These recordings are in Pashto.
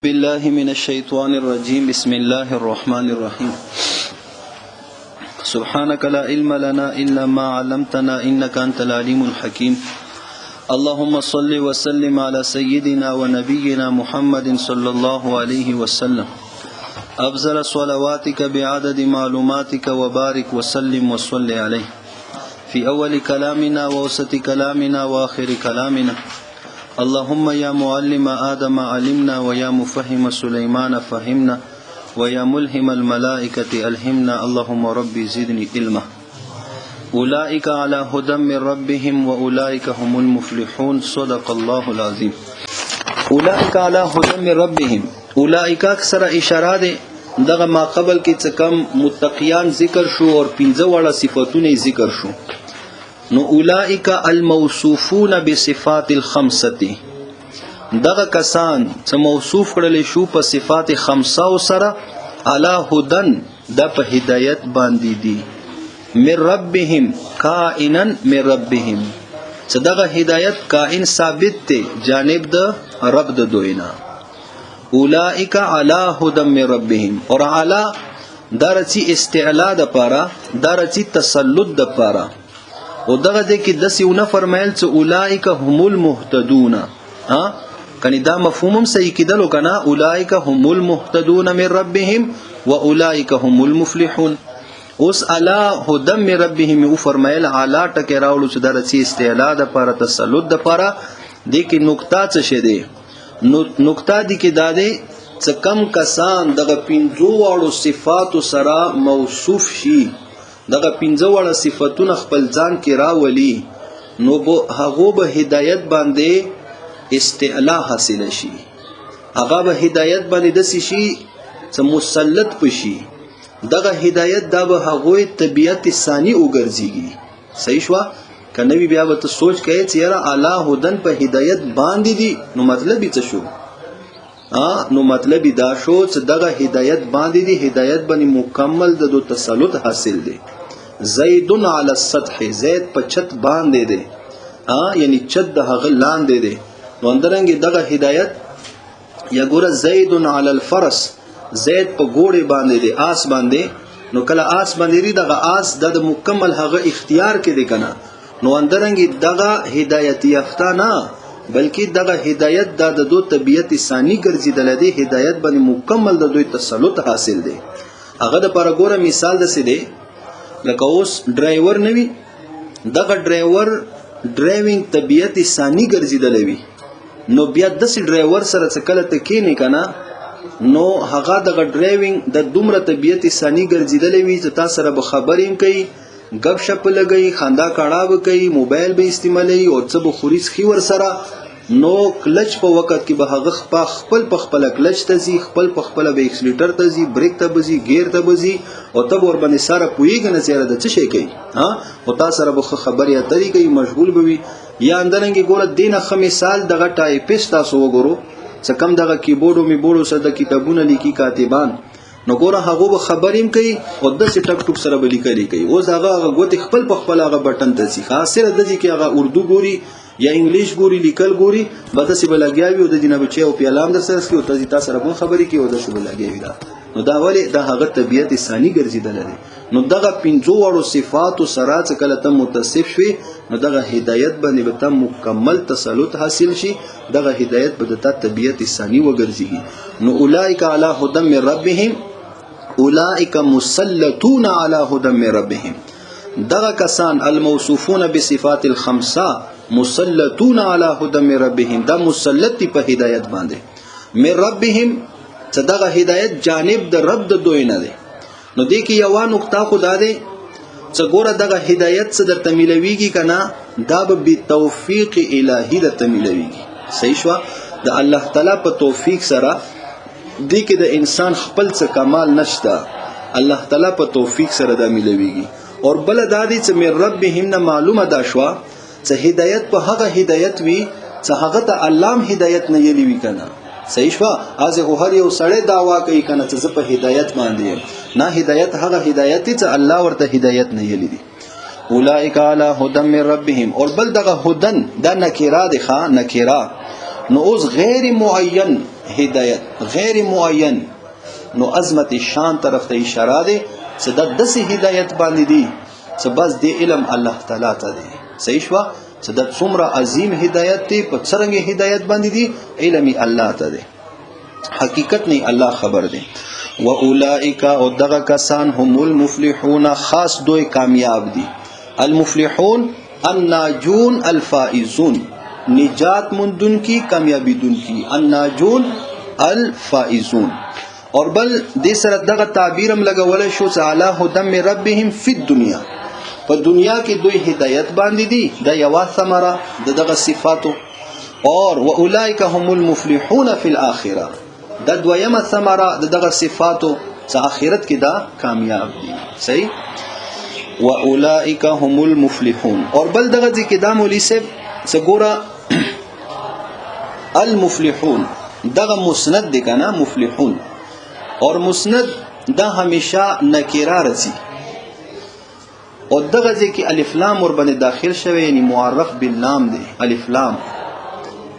بالله من الشيطان الرجيم بسم الله الرحمن الرحيم سبحانك لا علم لنا إلا ما علمتنا إنك أنت العليم الحكيم اللهم صل وسلم على سيدنا ونبينا محمد صلى الله عليه وسلم أفضل صلواتك بعدد معلوماتك وبارك وسلم وصل عليه في أول كلامنا ووسط كلامنا وآخر كلامنا اللهم يا معلم آدم علمنا ويا مفهم سليمان فهمنا ويا ملهم الملائكة ألهمنا اللهم ربي زدني علما أولئك على هدى من ربهم وأولئك هم المفلحون صدق الله العظيم. أولئك على هدى من ربهم، أولئك أكثر اشاره دغه ما قبل کې څه کم متقیان ذکر شو اور 15 وړه صفاتونه ذکر شو. نو اولئک الموصوفون بصفات الخمسه، دغه کسان چې موصوف کړل شو په صفات خمسه سره علی هدن د په هدایت باندې دي من ربهم کائنا من ربهم، چې دغه هدایت کائن ثابت ته جانب د رب د دوینا. اولئک علی هدن من ربهم، اور علی درچی استعلا د پاره درچی تسلط د پاره، او دغه دې کې د سیونه فرمایل چې اولئک هم المهتدون. ها کني دا مفهوم هم صحیح کېدلو کنه، اولئک هم المهتدون من ربهم واولئک هم المفلحون. اوس الا هدى من ربهم او فرمایل اعلی ټکی راولو چې د رسی استعلا د پاره تسلط د پاره دې کې نقطه څه شه دي. نقطه دې کې دا ده چې کم کسان دغه 15 واړو صفات سره موصوف شي، دغه 15 وړه صفاتونه خپل ځان کې راولي، نو به هغه به هدایت باندې استعلا حاصل شي، هغه به هدایت باندې د شي چې مسلط پشي. دغه هدایت دا به هغه طبيعت ثاني وګرځيږي. صحیح شو کنه؟ بیا به ته سوچ کوي چې یاره اعلی هدن په هدایت باندې دي، نو مطلب یې څه شو؟ نو مطلب دا شو چې دغه هدایت باندې دي، هدایت باندې مکمل د تسلط حاصل دي. زیدن علی السطح، زید په چت باندې دي، یعنی چت د هغه لاندې دي. نو اندرنګ دغه هدایت یا ګوره زیدن علی الفرس، زید په ګوړې باندې دي، آس باندې. نو کله آس باندې دي دغه آس د مکمل هغه اختیار کې دي کنه، نو اندرنګ دغه هدایت یافته نه بلکې دغه هدایت د دو طبيعت ثاني ګرځیدل دي، هدایت باندې مکمل د دوی تسلط حاصل دي. هغه د پر ګوره مثال د سې دی لکه اوس ډرایور نوي، دغه ډرایور ډرایوینګ طبيعت ثاني ګرځیدل وي، نو بیا د سې ډرایور سره څه کله ته کې نه کنه، نو هغه دغه ډرایوینګ د دومره طبيعت ثاني ګرځیدل وي چې تاسو سره به خبرې کوي، گپ شپ لګي، خندا کاړه وکي، موبایل به استعمالي او څه به خوريس خي ور سره. نو کلچ په وخت کې به هغه خپل په خپل کلچ ته زی، خپل په خپل به ایکسلیټر ته زی، بریک ته بزي، گیر ته بزي، او ته ور باندې سره پويګ نه چیرې د څه شي کوي. او تاسو سره به خبرې اترې کوي، مشغول بوي. یا اندرنګ ګوره دینه خ مثال دغه ټایپست تاسو وګورو چې کم دغه کیبورډ او میبورډ سره د کتابونه لیکي کاتبان، نو ګوره هغه به خبریم کوي او د څه ټک ټوک سره بلی کوي. اوس هغه غوت خپل په خپل هغه بٹن ته سي، خاصه د دې کې هغه اردو ګوري یا انګلیش ګوري، لیکل ګوري، بده سی بلګیاوي او د جناب چې او پیغام در سره سي او تاسو سره به خبرې کوي او د څه بلګیاوي دا. نو دا ولی د هغه طبيعت ثاني ګرځیدل دي. نو دغه 15 وړو صفات سره چې کله ته متصف شوي، نو دغه هدایت باندې به ته مکمل تسلط حاصل شي، دغه هدایت به د طبيعت ثاني وګرځيږي. نو اولئک علی هدى من ربهم، اولئک مسلطون علی هدى من ربهم، دغه کسان الموصوفون بصفات الخمسه مسلطون علی هدى من ربهم، دا مسلط په هدایت باندې من ربهم، چې دغه هدایت جانب د رب د دوی نه دی. نو دې کې یو نقطه خو دا دی چې ګوره دغه هدایت څه درته ملويږي کنه، دا به توفیق الهی درته ملويږي. صحیح شو؟ د الله تعالی په توفیق سره دې کې د انسان خپل څه کمال نشته، الله تعالی په توفیق سره دا ملويږي. اور بل دا دي چې من ربهم نه معلومه دا شو چې هدایت په هغه هدایت وي چې هغه ته الله هدایت نه یلی وی کنه. صحیح شو؟ ازه هر یو سړی دعوا کوي کنه چې په هدایت باندې نه، هدایت هغه هدایت چې الله ورته هدایت نه یلی دي. اولئک علی هدى من ربهم، اور بل دغه هدن دا نکره ده، نکره. نو اوس غیر معین هدایت غیر معین، نو عظمت شان طرف ته اشاره ده چې د داسې هدایت باندې دي چې بس د علم الله تعالی ته دی. صحیح شو چې د څومره عظیم هدایت دی، په څرنګه هدایت باندې دي، علم الله ته دی، حقیقت نه الله خبر دی. و اولئک او دغه کسان هم المفلحون، خاص دوی کامیاب دي. المفلحون الناجون الفائزون، نجات مندون کی کامیابی دن کی، الناجون الفائزون. اور بل دې سره دغه تعبیر هم لګولای شو چې علی هدم ربهم فی الدنیا، په دنیا کې دوی هدایت باندې دي، د یو ثمره دغه صفاتو. اور و اولئک هم المفلحون فی الاخره، د دویمه ثمره دغه صفاتو چې آخرت کې دا کامیاب دي. صحیح. و اولئک هم المفلحون. اور بل دغه ذکر د مولوی صاحب څګورا المفلحون دغه مسند دی کنه مفلحون، اور مسند دا همیشه نکره رسی، او دغه ځکه الف لام ور باندې داخل شوی، یعنی معرف باللام دی، الف لام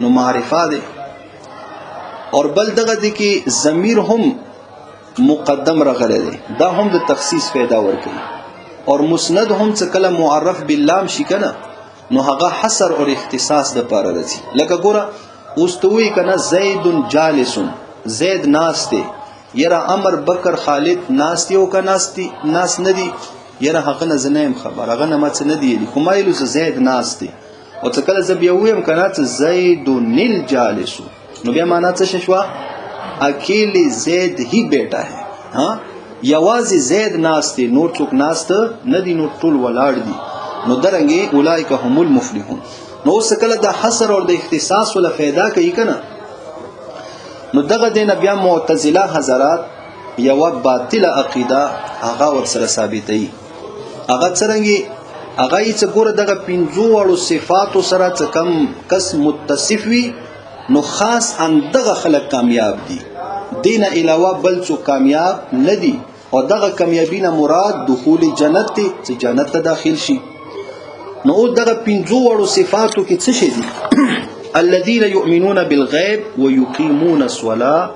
نو معرفه دی. اور بل دغه ځکه ضمیر هم مقدم راغلی دی، دا هم د تخصیص پیدا ورکوي. اور مسند هم څه کله معرف باللام شي کنه نو هغه حصر او اختصاص د پاره راځي. لکه ګوره اوس ته وی کنه زید جالس، زید ناس دی، یرا امر بکر خالد ناس دی او که ناس ندی، یرا هغه نه زنیم خبر، هغه نه مڅ ندی کومایلو زید ناس دی. او څه کله زب یو ویم کنه زید نیل جالس، نو بیا معنا څه شوا؟ اکیلی زید ہی بیٹا ہے. ها یوازې زید ناس دی، نور څوک ناس ته ندی، نور ټول ولاړ دي. نو درنګي اولئک هم المفلحون. نو اوس کله د حصر او د اختصاص ولا फायदा کوي کنه، نو دغه دین بیا معتزله حضرات یو باطله عقیده هغه ور سره ثابتې. هغه څنګه هغه یې څګوره دغه پنځو وړو صفاتو سره څه کم کس متصف وي، نو خاص اندغه خلک کامیاب دي، دین علاوه بل څوک کامیاب ندي. او دغه کامیابی نه مراد دخول جنت ته، چې جنت ته داخل شي. نو دغه پنځو وړو صفاتو کې څه شي دي؟ الذين يؤمنون بالغيب ويقيمون الصلاة،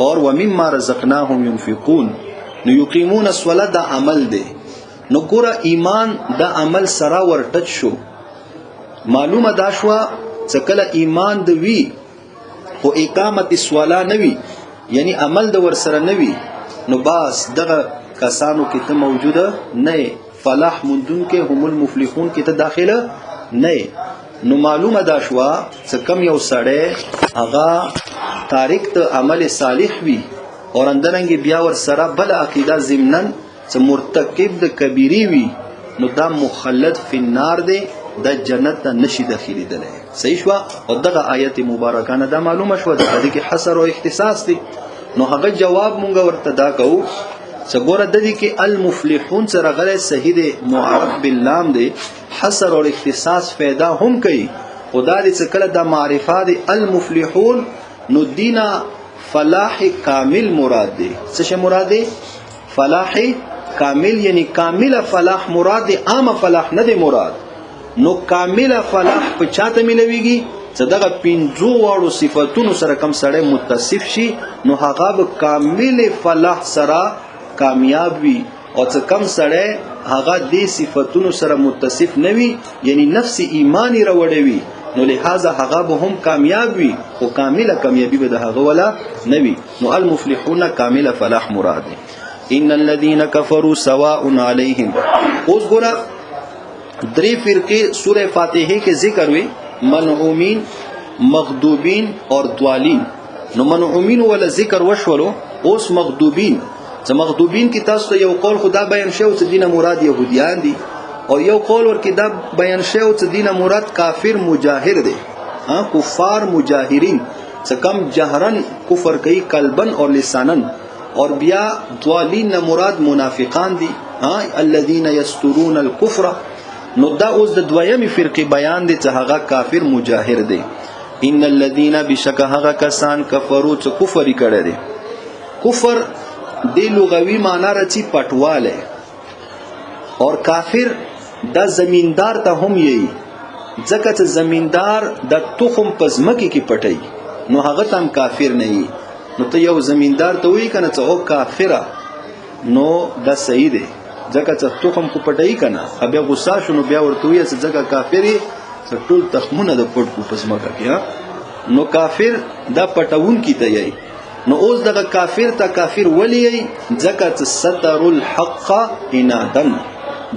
اور ومما رزقناهم ينفقون. نو يقيمون الصلاة دا عمل دی. نو ګوره ایمان دا عمل سره ور ټچ شو، معلومه دا شو چې کله ایمان د وی خو اقامت الصلاة نوي، یعنی عمل د ور سره نوي، نو باس دغه کسانو کې ته موجوده نه، فلاح مندون کې هم المفلحون کې ته داخله نه. نو معلومه دا شوا چې کم یو سړی هغه تاریک ته عمل صالح وي، اور اندرنګ بیا ور سره بل عقیده ضمنن چې مرتکب د کبیری وي، نو دا مخلد فی النار دی، د جنت ته نشي داخليدلی. صحیح شو. او دغه آیت مبارکه نه دا معلومه شو د دې کې حصر او اختصاص دی. نو هغه جواب مونږ ورته دا کوو چې ګوره د دې کې المفلحون سره غلط صحیح دی، معرف باللام دی، حصر او اختصاص پیدا هم کوي. خدا دې چې کله د معرفه دی المفلحون، نو دینا فلاح کامل مراد دی. څه مراد دی؟ فلاح کامل، یعنی کامل فلاح مراد دی، عام فلاح نه دی مراد. نو کامل فلاح په چاته ملويږي؟ چې دغه پنځو واړو صفاتونو سره کم سړی متصف شي، نو هغه به کامل فلاح سره کامیاب وي. او چې کم سړی هغه دې صفاتونو سره متصف نه وي، یعنی نفس ایمانی راوړی وي، نو لہذا هغه به هم کامیاب وي، خو کامله کامیابی به د هغه ولا نه وي. نو المفلحون کامل فلاح مراد دی. ان الذين كفروا سواء عليهم. اوس ګوره درې فرقې سوره فاتحه کې ذکر وي، منعومین، مغضوبین اور ضالین. نو منعومین ولا ذکر وشولو، اوس مغضوبین. چې مغضوبین کې تاسو یو قول خدا بیان شوی چې دینه مراد يهوديان دي، او یو قول ورکې دا بیان شوی چې دینه مراد کافر مجاهر دي، کفار مجاهرین چې کم جهرن کفر کوي قلبن اور لسانن. اور بیا ضالین مراد منافقان دي، الذين يسترون الكفر. نو دا اوس د دویمې فرقې بیان دي چې هغه کافر مجاهر دي. ان الذين بشک هغه کسان کفرو چې کفر کړي دي. کفر د لغوي معنی راځي پټواله، اور کافر د زمیندار ته هم یي، ځکه چې زمیندار د تخم پزمکه کې پټي، نو هغه تام کافر نه وي. نو ته یو زمیندار ته وی کنه چې او کافره نو دا صحیح دی ځکه چې تخم کو پټای کنه بیا غصه شونو بیا ورته وی چې ځکه کافری ټول تخمونه د پټ کو پسماکه کیا نو کافر دا پټون کی ته یی. نو اوس دغه کافر ته کافر ولی یی ځکه چې ستر الحق انادن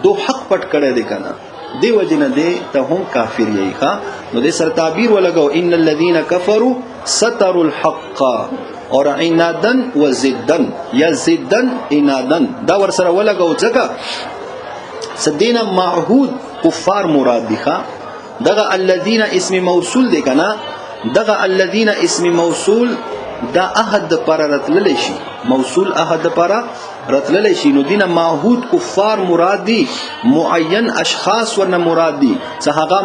دو حق پټ کړی دی کنه دی وجنه دی ته هم کافر یی ښا. نو دې سره تعبیر ولګاو ان الذين كفروا ستر الحق اور عنادن و زدن یا زدن عنادن دا ور سره ولګو ځکه سدینا معهود کفار مراد دي ښا. دغه الذين اسم موصول دی کنه دغه الذين اسم موصول دا عهد پر رتلل شي موصول عهد پر رتلل شي. نو دینه معهود کفار مراد دي معین اشخاص ورنه مراد دي چې هغه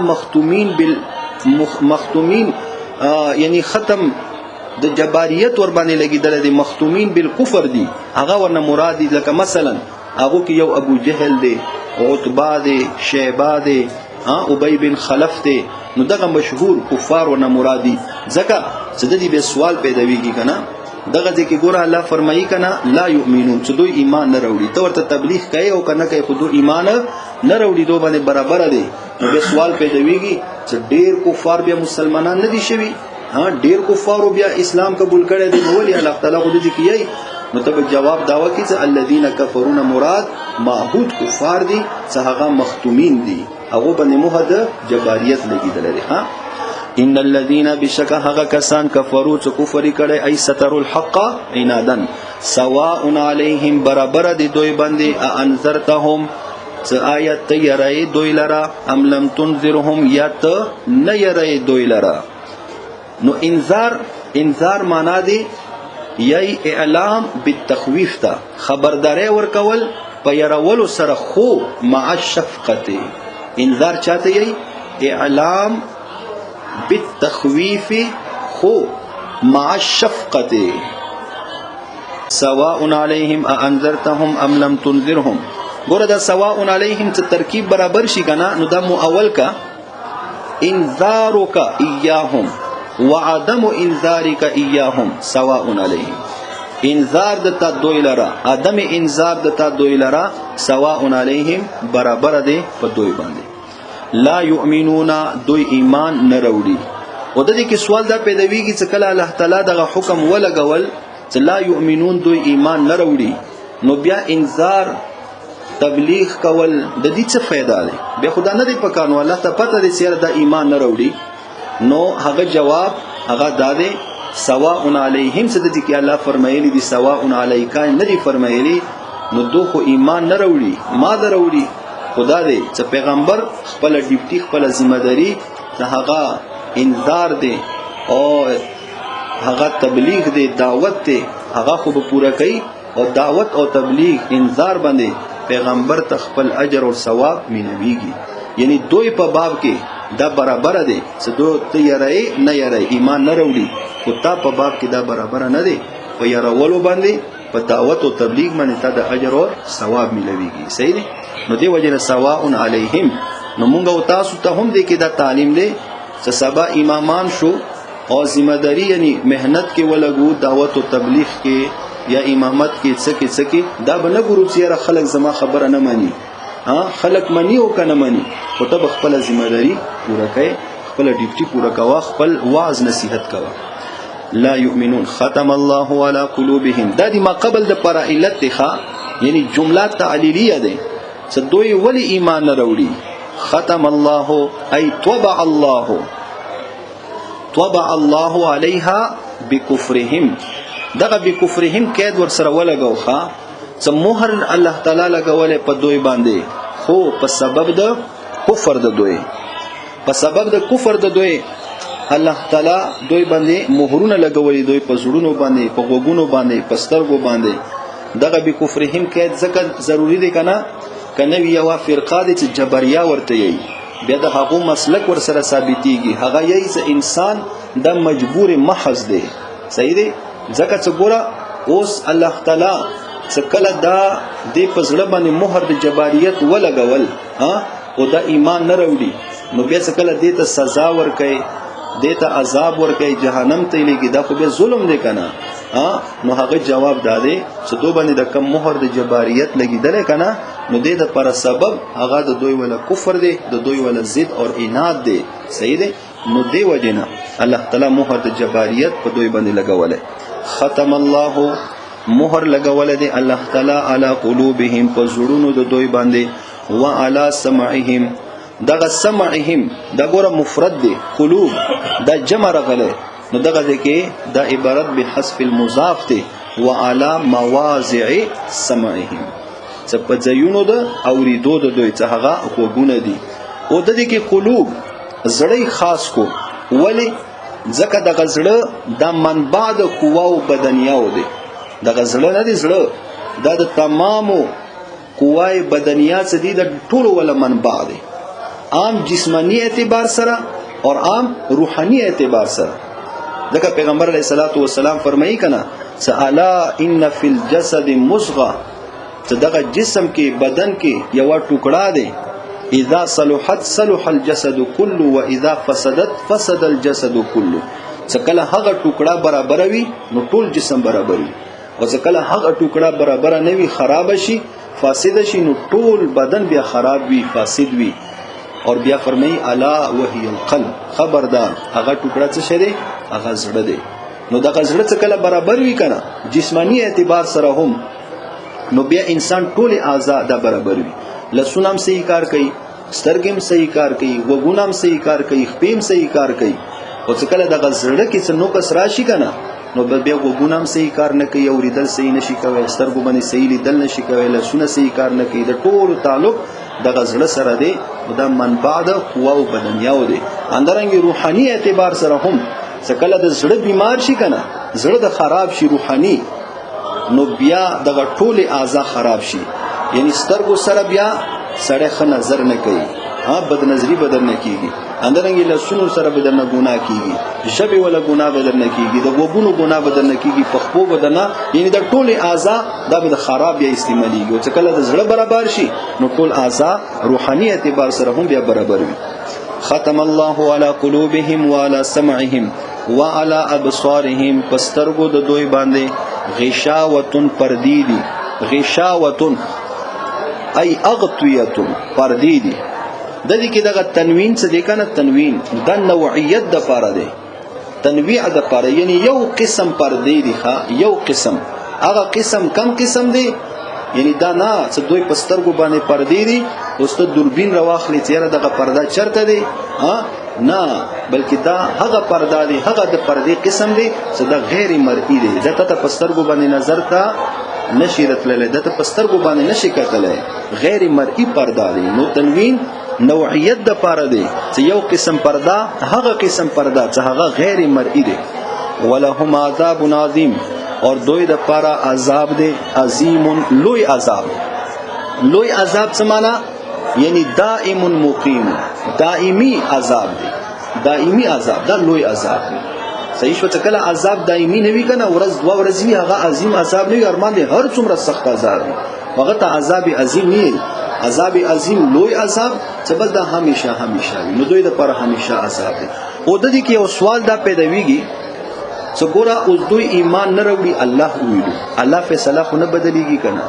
مختومین یعنی ختم د جباریت ور باندې لګیدل دي مختومین بالکفر دي هغه ورنه مراد دي. لکه مثلا هغه کې یو ابو جهل دی عتبہ دی شیبہ دی ابی بن خلف دی. نو دغه مشهور کفار ورنه مراد دي ځکه چې د دې به سوال پیدا ویږي کنه دغه ځکه ګوره الله فرمایي کنه لا یؤمنون چې دوی ایمان نه وروړي ته ورته تبلیغ کوي او کنه کوي خود ایمان نه وروړي دوی باندې برابر دي. نو به سوال پیدا ویږي چې ډیر کفار بیا مسلمانان نه دي شوي ډیر کفار بیا اسلام قبول کړي دي نو ولي الله تعالی خو دې کوي. نو ته جواب داوا کی چې الذين كفرون مراد معهود کفار دي چې هغه مختومین دي هغه باندې موحد جباریت لګیدل دي ها. ان الذين بشک هغه کسان کفرو چې کفر کړي ای ستر الحق عنادن سواء علیهم برابر دي دوی باندې انذرتهم چې آیت یری دوی لرا ام لم تنذرهم یت نه یری دوی لرا. نو انذار معنا دی یی اعلام بالتخویف تا خبرداري ورکول په يرولو سره خو مع الشفقه. انذار چاته یی اعلام بالتخویف خو مع الشفقه سواء علیهم انذرتهم ام لم تنذرهم. ګوره دا سواء علیهم ته ترکیب برابر شي کنه نو دا مو اول کا انذارک ایاهم وعدم انذارک ایاهم سواء علیهم. انذار دتا دوی لرا عدم انذار دتا دوی لرا سواء علیهم برابر دی په دوی باندې. لا یؤمنون دوی ایمان نه وروړي. او د دې کې سوال دا پیدا ویږي چې کله الله تعالی دغه حکم ولګول چې لا یؤمنون دوی ایمان نه وروړي نو بیا انذار تبلیغ کول د دې څه फायदा دی به خدا نه دی پکانو الله ته پته دي چې دا ایمان نه وروړي. نو هغه جواب هغه داده سواء علیهم څه د دې کې الله فرمایلی دي سواء علیکان نه دي فرمایلی. نو دوه خو ایمان نه وروړي ما نه وروړي خدا دې چې پیغمبر خپل ډیوټي خپل ذمہ داری ته هغه انذار دی او هغه تبلیغ دی دعوت دی هغه خو به پورا کوي او دعوت او تبلیغ انذار باندې پیغمبر ته خپل اجر او ثواب مینويږي. یعنی دوی په باب کې دا برابر دي چې دوی ته یری نه یری ایمان نه وروړي او تا په باب کې دا برابر نه دي په یرولو باندې په دعوت او تبلیغ باندې تا د اجر او ثواب ملويږي. صحیح دي. نو دی وجه سواء علیهم. نو مونږ او تاسو ته هم دې کې دا تعلیم دی چې سبا امامان شو او ذمہ داری یعنی مهنت کې ولګو دعوت او تبلیغ کې یا امامت کې څه دا بنه ګروپ سره خلک زما خبره نه مانی خلق منی او کنه منی او ته خپل ذمہ داری پورا کړئ خپل ډیوټي پورا کوا خپل واعظ نصیحت کوا. لا یؤمنون ختم الله علی قلوبهم دا دی ما قبل د پر علت ښا یعنی جمله تعلیلیه ده چې دوی ولی ایمان نه وروړي. ختم الله ای طبع الله علیها بکفرهم دغه بکفرهم کید ور سره ولګو ښا چې مهر الله تعالی لګولې په دوی باندې خو په سبب د کفر د دوی الله تعالی دوی باندې مهرونه لګولې دوی په زړونو باندې په غوګونو باندې په سترګو باندې دغه بکفرهم کید ځکه ضروری دی کنه یو فرقه دي چې جبریا ورته یي بیا د هغه مسلک ور سره ثابتيږي هغه یي چې انسان د مجبور محض دی. صحیح دی. ځکه چې ګوره اوس الله تعالی څکله دا د پزړه باندې مهر د جباریت ولګول او دا ایمان نه وروړي نو بیا څکله دې ته سزا ورکړي دیتا عذاب ورکي جهنم ته لګي دا خو به ظلم دی کنه نو هغه جواب داده چې دو باندې د کم مهر د جباریت لګیدل کنه نو دې د پر سبب هغه د دوی ولا کفر دی د دوی ولا ضد او عناد دی صحیح دی نو دی وجنه الله تعالی مهر د جباریت په دوی باندې لګولې ختم الله مهر لګولې دی الله تعالی علی قلوبهم په زړونو د دوی باندې وعلى سمعهم دغه سمعهم دا ګوره مفرد دی قلوب دا جمع راغله نو دغه کې دا عبارت به حذف المضاف دی وعلى مواضع سمعهم څه په ځایونو د اوریدو د دوی څه هغه وګونه دي او د دې کې قلوب زړی خاص کو ولی ځکه د غزړه د منبع د قوا او بدنیاو دی د غزړه نه دی زړه دا د تمامو قوای بدنیا څخه دی د ټولو ول منبع دی عام جسمانی اعتبار سره اور عام روحانی اعتبار سره ځکه پیغمبر علیه الصلاۃ والسلام فرمایي کنا سالا ان فی الجسد مضغه چې دغه جسم کې بدن کې یو ټوکړه دی اذا صلحت صلح الجسد كله واذا فسدت فسد الجسد كله څکله هغه ټوکړه برابر وي نو ټول جسم برابر وي او څکله هغه ټوکړه برابر نه وي خراب شي فاسد شي نو ټول بدن بیا خراب وي فاسد وي اور بیا فرمایي الا وهي القلب خبردار هغه ټوکړه څه شری هغه زړه دی نو دغه زړه څکله برابر وي کنه جسمانی اعتبار سره هم نو بیا انسان ټول اعضاء د برابر وي لسونم صحیح کار کوي سترګم صحیح کار کوي وګونم صحیح کار کوي خپیم صحیح کار کوي او څکله د غزړه کې څه نو کس راشي کنه نو بیا وګونم صحیح کار نه کوي او ریدل صحیح نشي کوي سترګو باندې صحیح لیدل نشي کوي لسونه صحیح کار نه کوي د ټول تعلق د غزړه سره دی د منبع د قوا او بدنیاو دی اندرنګ روحاني اعتبار سره هم څکله د زړه بیمار شي کنه زړه د خراب شي روحاني نو بیا دغه ټول اعضاء خراب شي یعنی سترګو سره بیا سړی ښه نظر نه کوي بد نظری بدل نه کیږي اندرنګ لسونو سره بدل نه ګناه کیږي ژبه ولا ګناه بدل نه کیږي د وګونو ګناه بدل نه کیږي پخپو بدل نه یعنی د ټول اعضاء د خراب یا استعمالي او چې کله د زړه برابر شي نو ټول اعضاء روحاني اعتبار سره هم بیا برابر وي ختم الله على قلوبهم وعلى سمعهم وعلى ابصارهم پسترګو د دوی باندې غشاوتن پردی دي غشاوتن ای اغطیتن پردی دي د دې کې دغه تنوین څه دی کنه تنوین د نوعیت د پاره دی تنویع د پاره یعنی یو قسم پردی دی ښا یو قسم هغه قسم کم قسم دی یعنی دا نه چې دوی پسترګو باندې پردی دي اوسته دوربین راواخلي چې دغه پرده چرته دی نه بلکې دا هغه پرده دی هغه د پردی قسم دی چې دا غیر مرئی دی دا ته پسترګو باندې نظر تا نشی رتللی دا ته پسترګو باندې نشی کتلی غیر مرئی پرده دی نو تنوین نوعیت د پاره دی چې یو قسم پرده هغه قسم پرده چې هغه غیر مرئی دی ولهم عذاب عظیم اور دوی د پاره عذاب دی عظیم لوی عذاب څه معنا یعنی دائم مقیم دائمی عذاب دی دائمی عذاب دا لوی عذاب دی صحیح شو چې کله عذاب دائمی نه وي کنه ورځ دوه ورځې هغه عظیم عذاب نه وي ارمان دی هر څومره سخت عذاب هغه ته عذاب عظیم نه عذاب عظیم لوی عذاب چې بس دا همیشه وي نو دوی د پر همیشه عذاب دی او د دې کې یو سوال دا پیداویږي چې ګوره اوس دوی ایمان نه وروړي الله ویلو الله فیصله خو نه بدلیږي کنه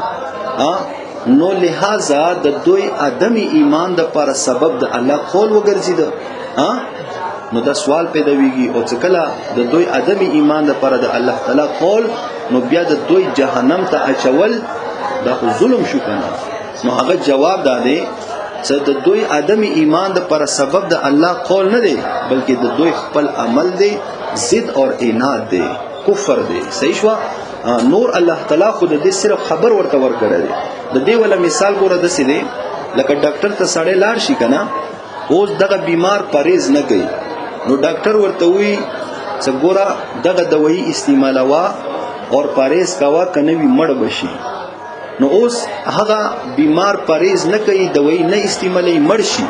نو لہذا د دوی عدم ایمان د پر سبب د الله قول وګرځید نو دا سوال پیداویږي او چې کله د دوی عدم ایمان د پر د الله تعالی قول نو بیا د دوی جهنم ته اچول دا ظلم شو کنه نو هغه جواب داده چې د دوی عدم ایمان د پر سبب د الله قول نه دی بلکې د دوی خپل عمل دی ضد اور عناد دی کفر دی صحیح شو نور الله تعالی خود دې صرف خبر ورته ورکړی دی د دې ولا مثال ګوره د سې دی لکه ډاکټر ته سړی لاړ شي کنه اوس دغه بیمار پرهیز نه کوي نو ډاکټر ورته وی چې ګوره دغه دوايي استعمالوا اور پرهیز کوا کنه وی مړ بشي نو اوس هغه بیمار پرهیز نه کوي دوايي نه استعمالي مړ شي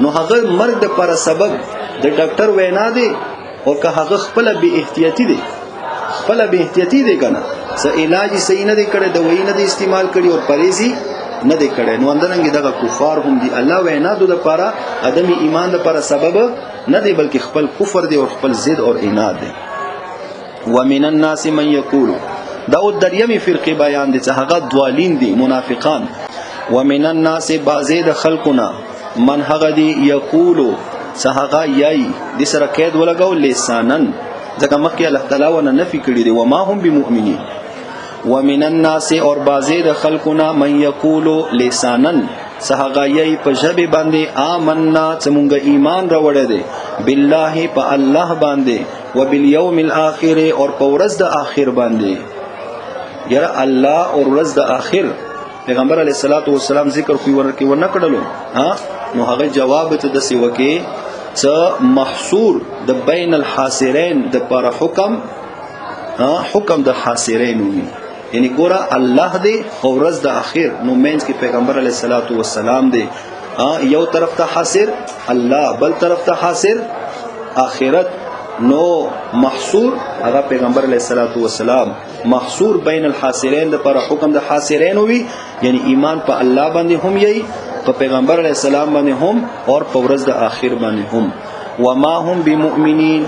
نو هغه مرګ د پر سبب د ډاکټر وینا دی او که هغه خپل به احتیاطي دی کنه څه علاج صحیح نه دی کړی دوايي نه دی استعمال کړی او پرهیزي نه دی کړی. نو اندرنګ دغه کفار هم دي. الله وینا د لپاره ادمي ایمان د لپاره سبب نه دی بلکې خپل کفر دی او خپل ضد او عناد دی. ومن الناس من یقول دا او دریمه فرقه بیان دي چې هغه دوالین دي منافقان. ومن الناس بعضی د خلقنا من هغه دي یقولو چې هغه یای د سره قید ولګو لسانن ځکه مخکې الله تعالی ونه نفي کړی دی وما هم بمؤمنین. ومن الناس اور بعضی د خلقنا من یقولو لسانن چې هغه یای په ژبه باندې آمنا چې مونږ ایمان راوړی دی بالله په الله باندې وبالیوم الاخر اور په ورځ د اخر باندې. یاره الله او ورځ د اخر پیغمبر علیه الصلاۃ والسلام ذکر کوي ورکه ونه کړلو ها. نو هغه جواب ته د سیوکه څه محصور د بین الحاصرین د پر حکم حکم د حاصرین وي یعنی ګوره الله دی او ورځ د اخر. نو مینس کې پیغمبر علیه الصلاۃ والسلام دی یو طرف ته حاصر الله بل طرف ته حاصر آخرت. نو محصور هغه پیغمبر علیه الصلاۃ والسلام محصور بین الحاصرین د پر حکم د حاصرین وي یعنی ایمان په الله باندې هم یی په پیغمبر علیه السلام باندې هم او په ورځ د آخر باندې هم. وما هم بمؤمنین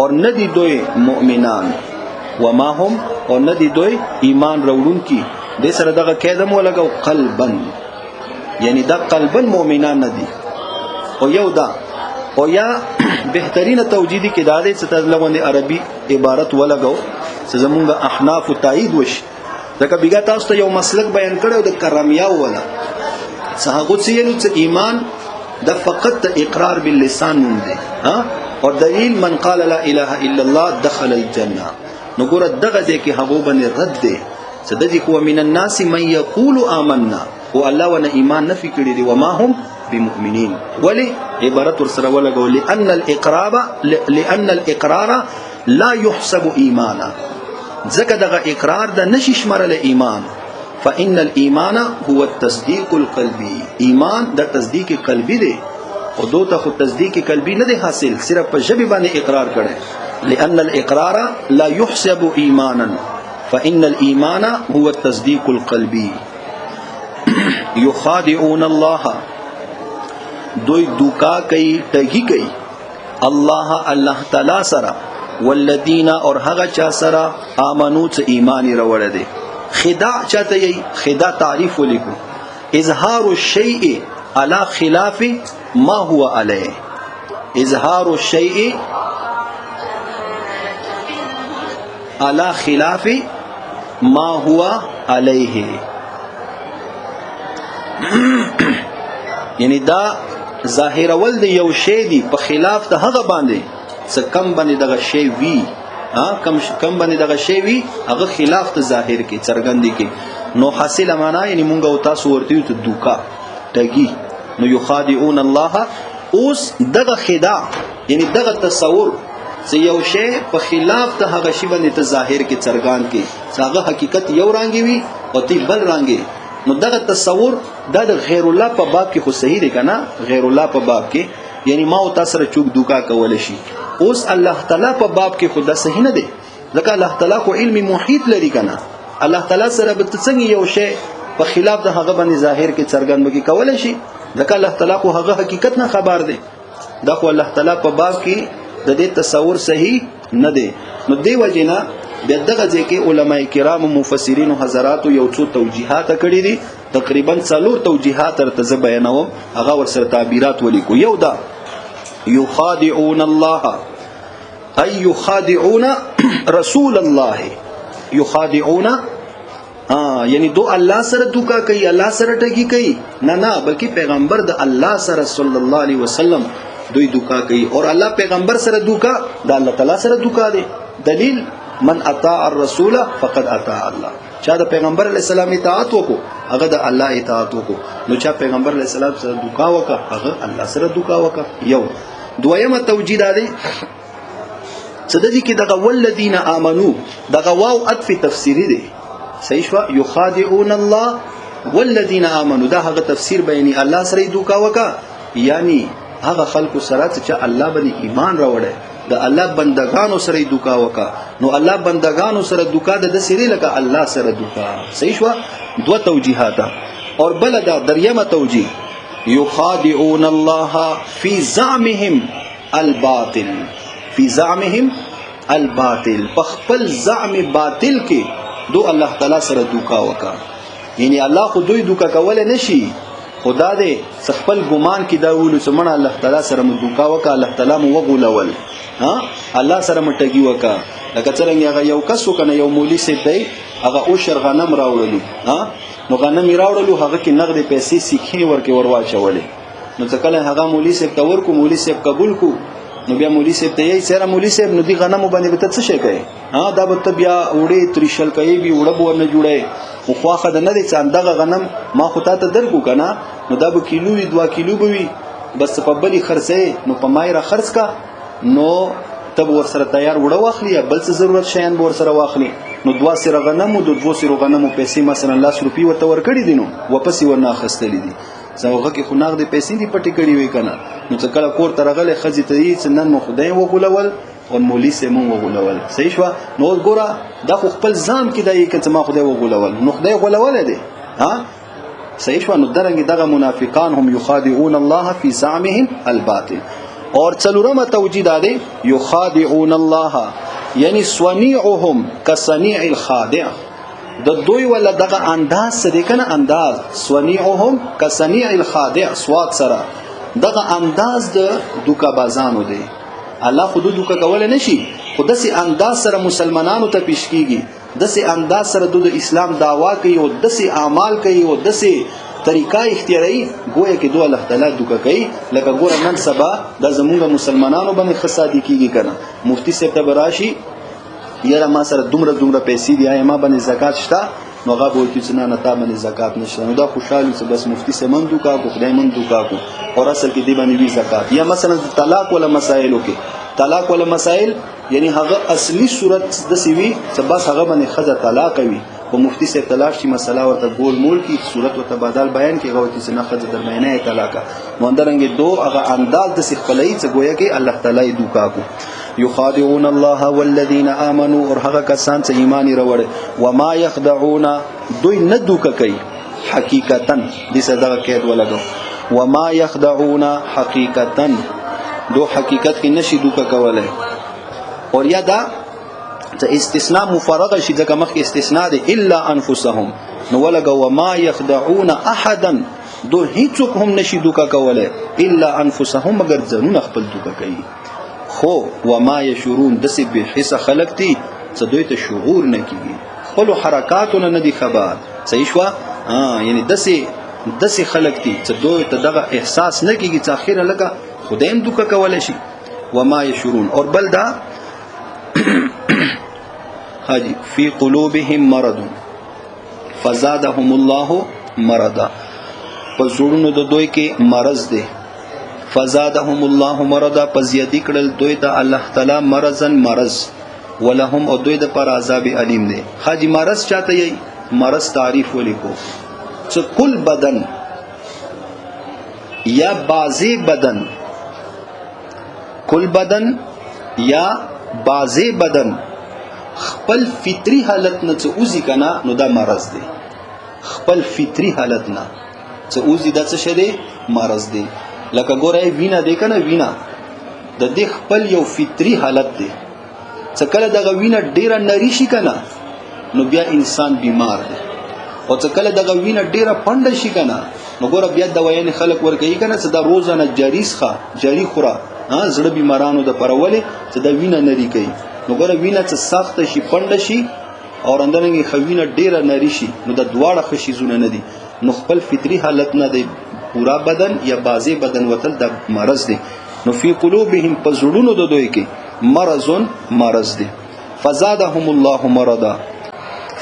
اور ندی دوی مؤمنان. وما هم اور ندی دوی ایمان راوړون کی د سره دغه کېدم ولګو قلبن یعنی دا قلبن مؤمنان ندی. او یو دا او یا بهترینه توجیدی کې دا دی چې تلغوند عربي عبارت ولګو چې زمونږ احناف تایید وشي. ځکه بیګا تاسو ته یو مسلک بیان کړو د کرامیا ولا صحابه چې ایمان د فقط اقرار باللسان مونږ دی او دلیل من قال لا اله الا الله دخل الجنه. نو ګور دغه دې کې هغه باندې رد دی چې د دې کو من الناس من يقول آمنا او الله ونه ایمان نفي کړی دی وما هم بمؤمنین. ولی عبارت ورسره ولګو لأن الاقرار لا يحسب ایمانا ځکه دغه اقرار د نشي شمارل ایمان. فإن الإيمان هو التصديق القلبي ایمان د تصدیق قلبی دی او دوته خو تصدیق قلبی نه دی حاصل صرف په ژبه باندې اقرار کړي. لأن الإقرار لا يحسب إيمانا فإن الإيمان هو التصديق القلبي. يخادعون الله دوی دوکا کوي ټګي کوي الله تعالی سره والذین اور هغه چا سره امنو چې ایمان راوړل دي. خداع چاته یي خداع تعریف ولیکو اظهار الشیء على خلاف ما هو علیه. اظهار الشیء على خلاف ما هو علیه یعنی دا ظاهر ول دی یو شی دی په خلاف ته هغه باندې څه کم باندې دغه شی وی کم باندې دغه شی وی هغه خلاف ته ظاهر کې څرګندې کې. نو حاصل معنا یعنی مونږ او تاسو ورته ته دوکا ټګي. نو یخادعون الله اوس دغه خداع یعنی دغه تصور چې یو شی په خلاف ته هغه شی باندې ته ظاهر کې څرګند کې هغه حقیقت یو رانګي وی او تی بل رانګي. نو دغه تصور د غیر الله په باب کې خو صحیح دی کنه. غیر الله په باب کې یعنی ما او تاسو سره چوک دوکا کول شي. اوس الله تعالی په باب کې خدا صحیح نه دی ځکه الله تعالی کو علم محیط لري کنه. الله تعالی سره به څنګه یو شی په خلاف د هغه باندې ظاهر کې څرګند وکي کول شي ځکه الله تعالی کو هغه حقیقت نه خبر دی. دا خو الله تعالی په باب کې د دې تصور صحیح نه دی. نو دی وجینا د دغه ځکه علما کرام مفسرین او حضرات یو څو توجیهات کړی دي تقریبا 4 توجیهات ترته بیانوم هغه ور سره تعبیرات ولیکو. یو دا یخادعون الله ای یخادعون رسول الله یخادعون یعنی دو الله سره دوکا کوي الله سره ټکی کوي نه بلکې پیغمبر د الله سره صلی الله علیه وسلم دوی دوکا کوي اور الله پیغمبر سره دوکا د الله تعالی سره دوکا دی. دلیل من اطاع الرسول فقد اطاع الله. چا د پیغمبر علیه السلام اطاعت وکړو هغه د الله اطاعت وکړو. نو چا پیغمبر علیه السلام سره دوکا وکړه هغه الله سره دوکا وکړه. یو دویمه توجید دی صدقی کې دغه والذین آمنو دغه واو عطف تفسیری دی صحیح شو. یخادعون الله والذین آمنو دا هغه تفسیر بیانی الله سره دوکا وکړه یعنی هغه خلق سره چې الله باندې ایمان راوړي د الله بندگانو سره دوکا وکا. نو الله بندگانو سره دوکا د سری لکه الله سره دوکا صحیح شو. دو توجیهات اور بل دا دریمه توجیه یخادعون الله فی زعمهم الباطل، فی زعمهم الباطل، پخپل زعم باطل کې دو الله تعالی سره دوکا وکا. یعنی الله خو دوی دوکا کول نشي، خدا دې خپل ګمان کې دا ویلو چې مړه الله تعالی سره مو دوکا وکا، الله تعالی مو وغولول، ها الله سره مټګي وکا. لکه څنګه هغه یو کس وکنه یو مولوی سي دی هغه او شر غنم راوړلو، ها نو غنم راوړلو هغه کې نقد پیسې سیکې ورکې ورواچولې، نو ځکه هغه مولوی سي ته ورکو، مولوی سي قبول کو، نو بیا مولوی صاحب ته یې سره مولوی صاحب نو دی غنمو باندې به څه شي کوي، ها دا به بیا وړي تریشل کوي به وړه بو نه جوړي، خو خواخه د نه دي چې دغه غنم ما خو ته درکو کنه، نو دا به کیلو وي 2 کیلو به وي، بس په بلی خرڅه نو په مایره خرڅ کا، نو تب ور سره تیار وړه واخلي یا بل څه ضرورت شیان به ور سره واخلي، نو 2 سره غنمو د 2 سره غنمو پیسې مثلا 100 روپۍ ورته ورکړي دي، نو واپس ورنه اخستلې دي، زوغه کې خو نغد پیسې دي پټې کړي وي کنه، نو څه کله کور ترغله خزي ته یې نن مو خدای وغولول او مولوی سه مون وغولول، صحیح شو. نو ګوره دا خو خپل ځان کې دی چې ما خدای وغولول، نو خدای غولول دي، ها صحیح شو. نو درنګ دغه منافقان هم یخادعون الله فی زعمهم الباطل. اور څلورمه توجیه ده یخادعون الله یعنی صنیعهم کصنیع الخادع، د دوی ولا دغه انداز سره کنه، انداز صنیعهم کصنیع الخادع سواد سره دغه انداز د دوکا بازانو دی. الله خود دوکا کول نشي، خود سي انداز سره مسلمانانو ته پیش کیږي، دسي انداز سره د اسلام دعوا کوي او دسي اعمال کوي او دسي طریقہ اختیاري، گویا کې دوه الله تعالی دوکا کوي. لکه ګور نن سبا د زمونږ مسلمانانو باندې خصادي کیږي کنه، مفتی صاحب ته براشي یاره ما سره دومره پیسې دی، ما باندې زکات شته، نو هغه به چې نه تا باندې زکات نشته، نو دا خوشاله چې بس مفتی سے من دوکا کو، خدای من دوکا کو، اور اصل کې دی باندې وی زکات. یا مثلا طلاق ولا مسائلو کې، طلاق ولا مسائل یعنی هغه اصلي صورت د سیوی چې بس هغه باندې خزه طلاق وي، او مفتی سے طلاق شي مسله ورته ګول مول کی صورت او تبادل بیان کې غوتی چې نه خزه درمیانه طلاق مونږ درنګ دو هغه انداز د سخپلای چې گویا کې الله تعالی دوکا کو. یخادعون الله والذین آمنوا، اور هغه کسان چې ایمان وروړي، وما یخدعون دوی نه دوکا کوي حقیقتا، دې صدقه کې ولګو وما یخدعون حقیقتا، دو حقیقت کې نشي دوکا کولای. اور یا دا ته استثناء مفرغه شي ځکه مخکې استثناء دی الا انفسهم، نو ولګو وما یخدعون احدا، دو هیڅوک هم نشي دوکا کولای الا انفسهم مگر ځانونه خپل دوکا کوي. خو وما یشورون دسی به حس خلق تی څه دوی ته شعور نه کیږي، خپل حرکاتونه نه دي خبر، صحیح شو. یعنی دسی خلق تی څه دوی ته دغه احساس نه کیږي چې اخیره لکه خدایم دوکا کولای شي. وما یشورون. اور بل دا حاجی فی قلوبهم مرض فزادهم الله مرضا، پزړونو د دوی کې مرض دی، فزادهم الله مرضا، پزیادی کړل دوی ته الله تعالی مرضن مرض، ولهم او دوی د پر عذاب علیم دی. حاجی مرض چاته یی؟ مرض تعریف ولیکو چې کل بدن یا بعضی بدن، کل بدن یا بعضی بدن خپل فطری حالت نه څه اوزی کنه، نو دا مرض دی. خپل فطری حالت نه څه اوزی دا څه شه دی؟ مرض دی. لکه ګورای وینا دی کنه، وینا د دې خپل یو فطری حالت دی، څه کله دغه وینا ډیره نری شي کنه نو بیا انسان بیمار دی، او څه کله دغه وینا ډیره پنده شي کنه نو ګور بیا دوايان خلک ورکوي کنه، څه دا روزانه جاری خورا زړه بیمارانو د پرولې چې دا وینا نری کوي. نو ګور وینا څه سخت شي پنده شي او اندرنګي خوینه ډیره نری شي، نو د دواړه خشي زونه نه دي، نو خپل فطری حالت نه دی، پورا بدن یا بعضی بدن وتل د مرض دی. نو فی قلوبهم پزړونو د دوی کې مرضون مرض دی. فزادهم الله مرضا،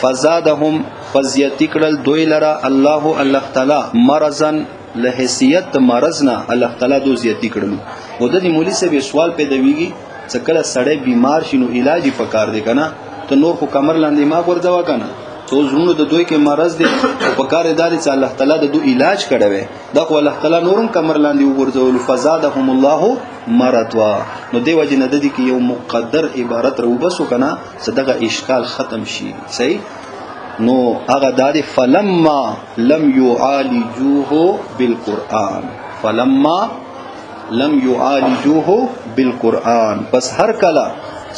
فزادهم فزیاتی کړل دوی لرا الله تعالی مرضن له حیثیت مرضنا، الله تعالی دو زیاتی کړلو. و د دې مولوی صاحب سوال پیدا ویږي چې کله سړی بیمار شي نو علاج یې پکار دی کنه، ته نور خو کمر لاندې ما ورځوا کنه، تو زړونو د دوی کې مرض دی او پکار دی چې الله تعالی د دو علاج کړي، دا خو الله تعالی نورم کمر لاندې ورځول. فزادهم الله مرضا، نو دی وجه نه د دې کې یو مقدر عبارت رو بسو کنه صدقه اشکال ختم شي. صحیح. نو هغه داري فلما لم يعالجوه بالقرآن، فلما لم يعالجوه بالقرآن، پس هر کله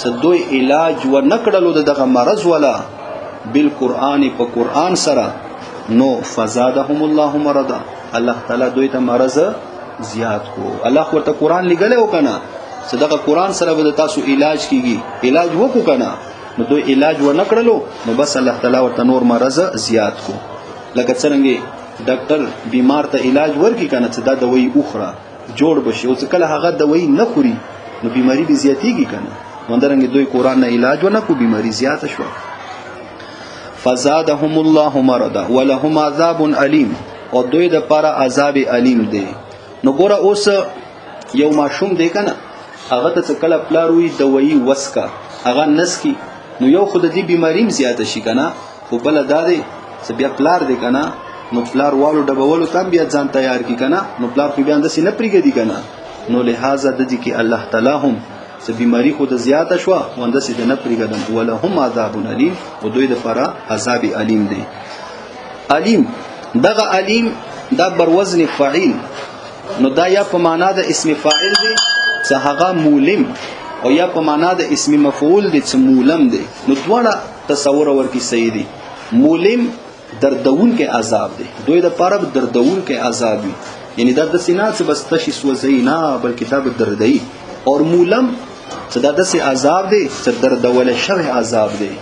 سدوی علاج و نکړلو دغه مرض ولا بالقرآن په قرآن سره، نو فزادهم الله مرضا، الله تعالی دوی ته مرض زیات کو. الله ورته قرآن لګلې وکنه صدقه قرآن سره به تاسو علاج کیږي، علاج وکړو کنه، نو دوی علاج و نکړلو نو بس الله تعالی ورته نور مرض زیات کو. لکه څنګه ډاکټر بیمار ته علاج ورکي کنه چې دا دوايي اخرى جوړ بشي، او کله هغه دوايي نه خوري نو بیماری به زیاتیږي کنه، وندرنګ دوی قرآن نه علاج و نه کو، بیماری زیات شو. فزادهم الله مرضا ولهم عذاب علیم، او دوی د پاره عذاب علیم دی. نو ګوره اوس یو ماشوم دی کنه، هغه ته کله پلاروي دوايي وسکا هغه نسکی، نو یو خود دې بیماریم زیات شي کنه، خو بل دادې چې بیا پلار دی کنه، نو پلار والو ډبولو تم بیا ځان تیار کی کنه، نو پلار خو بیا اندسې نه پریږدي کنه، نو لہذا د دې کې الله تعالی هم چې بیماری خود زیاته شو وندسې د نه پریږدم، ولهم عذاب علیم، او دوی د لپاره عذاب علیم دی. علیم دغه علیم دا بر وزن فاعل، نو دا یا په معنا د اسم فاعل دی چې هغه مولم، او یا په معنا د اسم مفعول دی چې مولم دی. نو دواړه تصور ورکی صحیح دی. مولم دردون کې عذاب دی، دوی د پاره دردون کې عذاب وي، یعنی دا د سینا څخه بس تشي سوځي نه بلکې دا به دردي، او مولم چې دا د سي عذاب دی چې دردول شوی عذاب دی.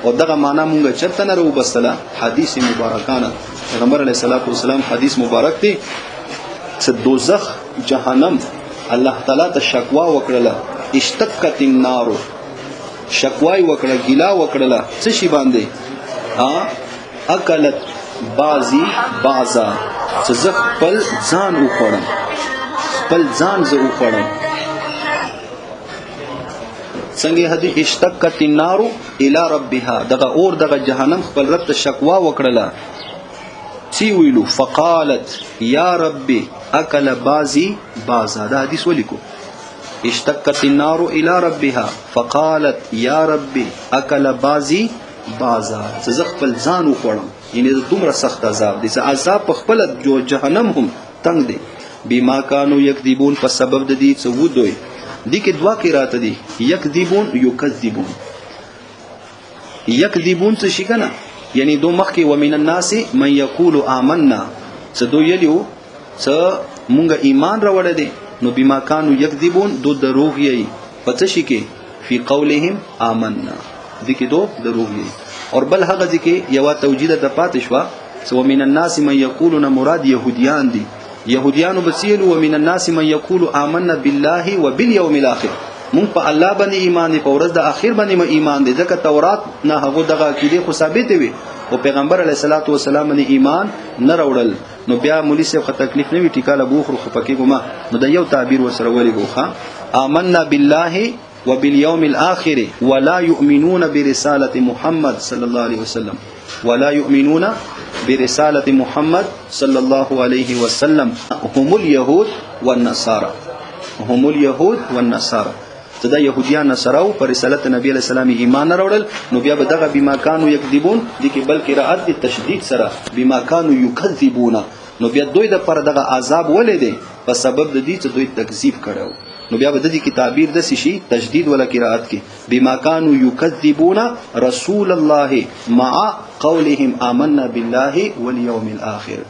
او دغه معنا مونږ چرته نه رو بسله حدیث مبارکانه پیغمبر علیه الصلاۃ والسلام حدیث مبارک دی چې دوزخ جهنم الله تعالی ته شکوا وکړه، اشتقت النار، شکوای وکړه، ګیلا وکړه څه شی باندې اکلت بعضی بعضا، چې زه خپل ځان وخورم، خپل ځان زه وخورم. څنګه حدیث اشتقت النار الى ربها، دغه اور دغه جهنم خپل رب ته شکوا وکړه، سی ویلو فقالت یا ربي اکل بعضی بعضا. دا حدیث ولیکو اشتقت النار الى ربها فقالت یا ربي اکل بعضی بعضا، چې زه خپل ځان وخورم، یعنی دومره سخت عذاب دي، چې عذاب په خپل جو جهنم هم تنگ دي. بما كانوا يكذبون، په سبب د دې چې و دوی دي کې دوا قرات دي، یکذبون یکذبون. یکذبون څه شي کنه، یعنی دو مخ کې ومن الناس من يقول آمنا، څه دو یلیو څه مونږ ایمان راوړل دي، نو بما كانوا يكذبون دو دروغ یي پته شي کې فی قولهم آمنا، دي کې دو دروغ یي. اور بل هغه دي کې یو توجید د پاتې شو، څه ومن الناس من يقولون مراد يهوديان دي، يهوديانو بسیلو ومن الناس من يقول آمنا بالله وباليوم الاخر، مونږ په الله باندې ایمان دي، په ورځ د اخر باندې ایمان دي، ځکه تورات نه هغه دغه عقیده خو ثابت وي، او پیغمبر علیه الصلاۃ والسلام باندې ایمان نه راوړل. نو بیا مولوی صاحب خو تکلیف نه وی ټیکاله بوخرو خو پکې ګما، نو د یو تعبیر وسره ولي ګوخه آمنا بالله وباليوم الاخر ولا يؤمنون برساله محمد صلى الله عليه وسلم، ولا يؤمنون برساله محمد صلى الله عليه وسلم، هم اليهود والنصارى، هم اليهود والنصارى. دا يهوديان نصراو پر رسالت نبی علیہ السلام ایمان راوړل، نو بیا به دغه بما كانوا يكذبون دي کې بل قرات دي تشدید سره بما كانوا يكذبون، نو بیا دوی د پر دغه عذاب ولې دي په سبب د دې چې دوی تکذیب کړو، نو بیا به د دې تعبیر د شي تشدید ولا قرات کې بما كانوا يكذبون رسول الله مع قولهم آمنا بالله واليوم الاخر،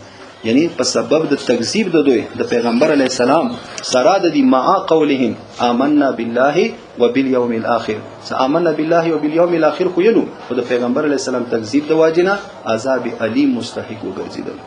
یعنی په سبب د تکذیب د دوی د پیغمبر علی السلام سره د دې مع قولهم آمنا بالله وباليوم الاخر، آمنا بالله وباليوم الاخر خو یلو، خو د پیغمبر علی السلام تکذیب د واجنه عذاب علیم مستحق وګرځیدل.